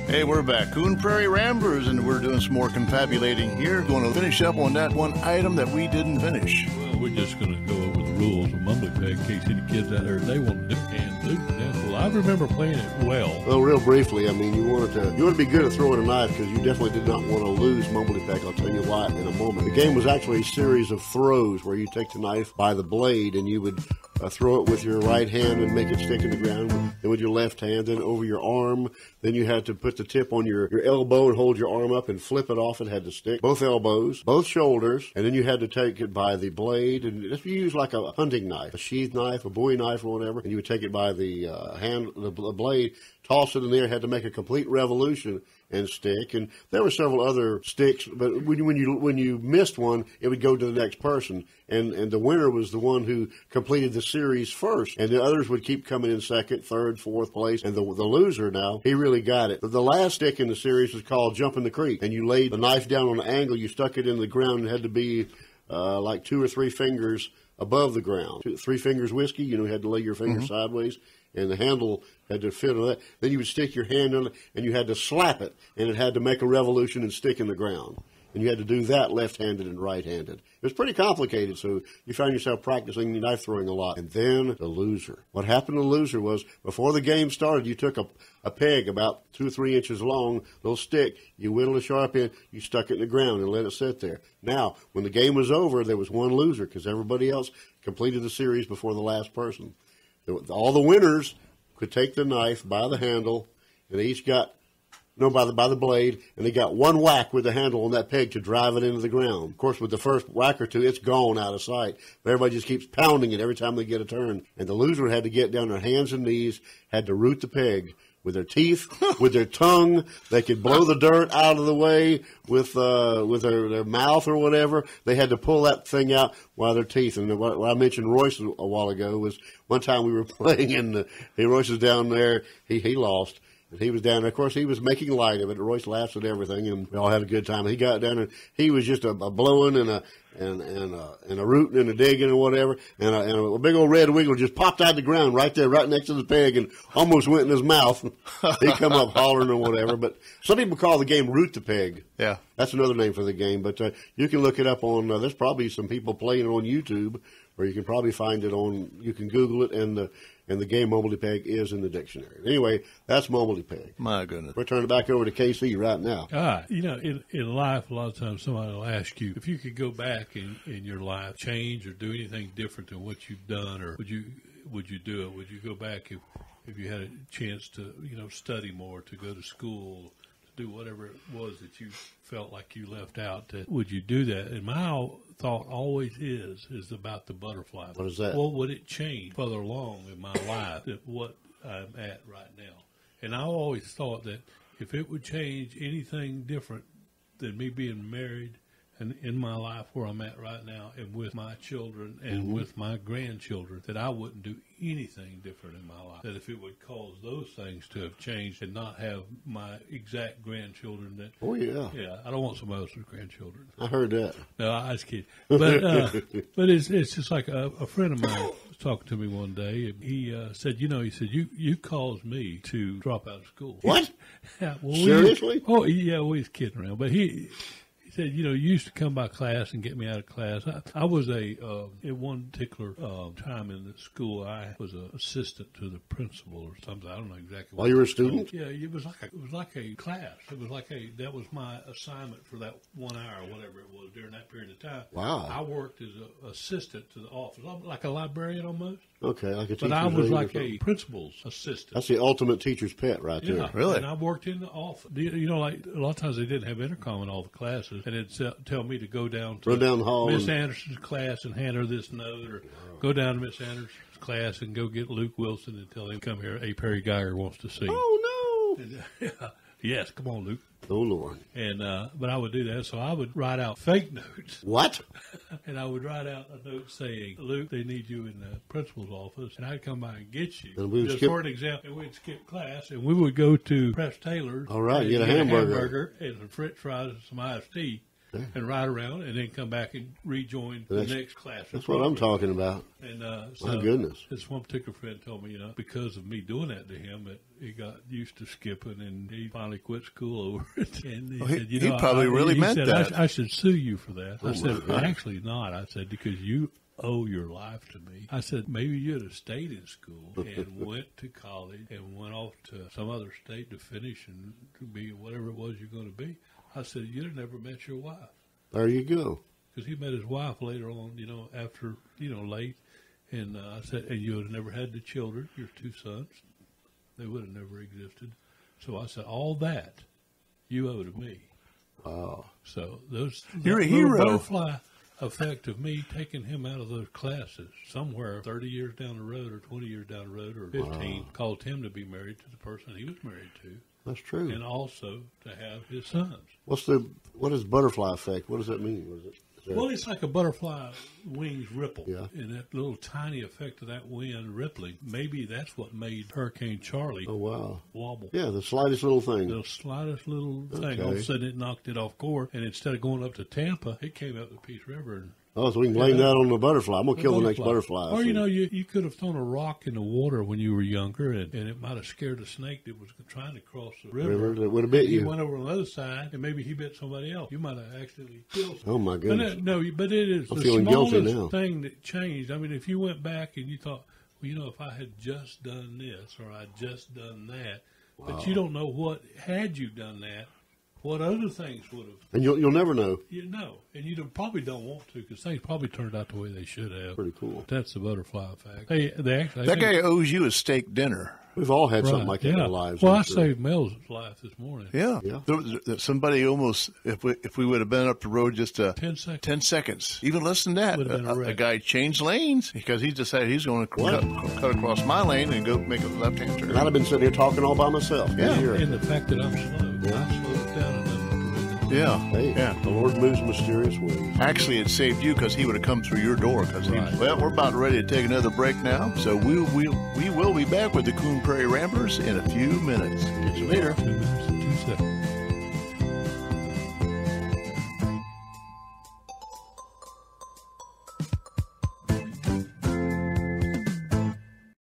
Hey, we're back. Coon Prairie Ramblers, and we're doing some more confabulating here. Going to finish up on that one item that we didn't finish. Well, we're just going to go over the rules of Mumbly Peg in case any kids out there, they want to do it. And Luke, well, I remember playing it well. Well, real briefly, I mean, you want to be good at throwing a knife because you definitely did not want to lose Mumbly Peg. I'll tell you why in a moment. The game was actually a series of throws where you take the knife by the blade and you would throw it with your right hand and make it stick in the ground. Then with your left hand, then over your arm. Then you had to put the tip on your elbow and hold your arm up and flip it off. It had to stick. Both elbows, both shoulders. And then you had to take it by the blade. And if you use like a hunting knife, a sheath knife, a Bowie knife or whatever, and you would take it by the the blade, toss it in there, had to make a complete revolution and stick. And there were several other sticks, but when you missed one, it would go to the next person. And the winner was the one who completed the series first. And the others would keep coming in second, third, fourth place. And the loser now, he really got it. The last stick in the series was called Jump in the Creek. And you laid the knife down on an angle, you stuck it in the ground, and it had to be like 2 or 3 fingers above the ground. 3 fingers whiskey, you had to lay your finger sideways. And the handle had to fit on that. Then you would stick your hand on it, and you had to slap it, and it had to make a revolution and stick in the ground. And you had to do that left-handed and right-handed. It was pretty complicated, so you found yourself practicing knife throwing a lot. And then the loser. What happened to the loser was, before the game started, you took a peg about 2 or 3 inches long, little stick, you whittled a sharp end, you stuck it in the ground and let it sit there. Now, when the game was over, there was one loser, because everybody else completed the series before the last person. All the winners could take the knife by the handle, and they each got, by the blade, and they got one whack with the handle on that peg to drive it into the ground. Of course, with the first whack or two, it's gone out of sight. But everybody just keeps pounding it every time they get a turn. And the loser had to get down on their hands and knees, had to root the peg with their teeth, with their tongue. They could blow the dirt out of the way with their mouth or whatever. They had to pull that thing out while their teeth. And what I mentioned Royce a while ago was one time we were playing, and Royce was down there. He lost. And he was down there. Of course, he was making light of it. Royce laughs at everything, and we all had a good time. He got down there. He was just a blowing and a rooting and a digging and whatever. And a big old red wiggle just popped out of the ground right there, right next to the peg, and almost went in his mouth. He come up hollering or whatever. But some people call the game Root the Peg. Yeah. That's another name for the game. But you can look it up on, there's probably some people playing it on YouTube, or you can probably find it you can Google it, and the game Mumbly Peg is in the dictionary. Anyway, that's Mumbly Peg. My goodness. We're turning it back over to KC right now. In life, a lot of times somebody will ask you if you could go back in your life, change or do anything different than what you've done, or would you do it? Would you go back if you had a chance to, study more, to go to school, to do whatever it was that you felt like you left out? Would you do that? And my thought always is about the butterfly. What is that? What would it change further along in my life than what I'm at right now? And I always thought that if it would change anything different than me being married and in my life where I'm at right now, and with my children and with my grandchildren, that I wouldn't do anything different in my life. That if it would cause those things to have changed and not have my exact grandchildren, that I don't want somebody else's grandchildren. I heard that. No, I was kidding. But it's just like a friend of mine was talking to me one day, and he said, you caused me to drop out of school. What? Yeah, well, seriously? We was kidding around, but he said, you used to come by class and get me out of class. I was at one particular time in the school, I was an assistant to the principal or something. I don't know exactly. While you were a student? Yeah, it was like a class. It was that was my assignment for that 1 hour or whatever it was during that period of time. Wow. I worked as an assistant to the office, like a librarian almost. Okay, like a teacher's But I was like a principal's assistant. That's the ultimate teacher's pet right there. Yeah, really? And I worked in the office. Like a lot of times they didn't have intercom in all the classes, and it'd tell me to go down to the hall Miss Anderson's class and hand her this note, or go down to Miss Anderson's class and go get Luke Wilson and tell him, come here, A. Perry Geiger wants to see you. Oh, no. And, yes, come on, Luke. Oh, Lord. And but I would do that, so I would write out fake notes. What? And I would write out a note saying, Luke, they need you in the principal's office, and I'd come by and get you. And we would just for an example, and we'd skip class, and we would go to Press Taylor's. All right, and get a hamburger. And some french fries and some iced tea. and ride around, and then come back and rejoin the next class. That's what I'm talking about. And my goodness. This one particular friend told me, because of me doing that to him, that he got used to skipping, and he finally quit school over it. And he said, probably really meant that. I should sue you for that. I said, actually not. I said, because you owe your life to me. I said, maybe you'd have stayed in school and went to college and went off to some other state to finish and to be whatever it was you're going to be. I said, you'd have never met your wife. There you go. Because he met his wife later on, after, late. And I said, and you would have never had the children, your 2 sons. They would have never existed. So I said, all that you owe to me. Wow. So You're a hero. Butterfly effect of me taking him out of those classes somewhere 30 years down the road or 20 years down the road or 15 caused him to be married to the person he was married to. That's true. And also to have his sons. What is butterfly effect? What does that mean? What is it? Well, it's like a butterfly wings ripple. Yeah. And that little tiny effect of that wind rippling, maybe that's what made Hurricane Charlie wobble. Yeah, the slightest little thing. The slightest little thing. All of a sudden it knocked it off course, and instead of going up to Tampa, it came up the Peace River. And so we can blame that on the butterfly. I'm going to kill the next butterfly. Or, you could have thrown a rock in the water when you were younger, and it might have scared a snake that was trying to cross the river. That would have bit you. He went over on the other side, and maybe he bit somebody else. You might have accidentally killed somebody. Oh, my goodness. But it is I'm the feeling guilty now. smallest thing that changed. I mean, if you went back and you thought, well, if I had just done this or I'd just done that, but you don't know what, had you done that, what other things would have. And you'll never know. And you probably don't want to because things probably turned out the way they should have. Pretty cool. That's the butterfly effect. That guy owes you a steak dinner. We've all had something like that in our lives. Well, I saved Mel's life this morning. Yeah. Somebody almost, if we would have been up the road just 10 seconds. 10 seconds, even less than that, a guy changed lanes because he decided he's going to cut across my lane and go make a left-hand turn. And I'd have been sitting here talking all by myself. Yeah. And the fact that I'm slow, I slowed it down enough. The Lord moves in mysterious ways. Actually, it saved you because he would have come through your door. Well, we're about ready to take another break now, so we will be back with the Coon Prairie Ramblers in a few minutes. Catch you later. 2 minutes and 2 seconds.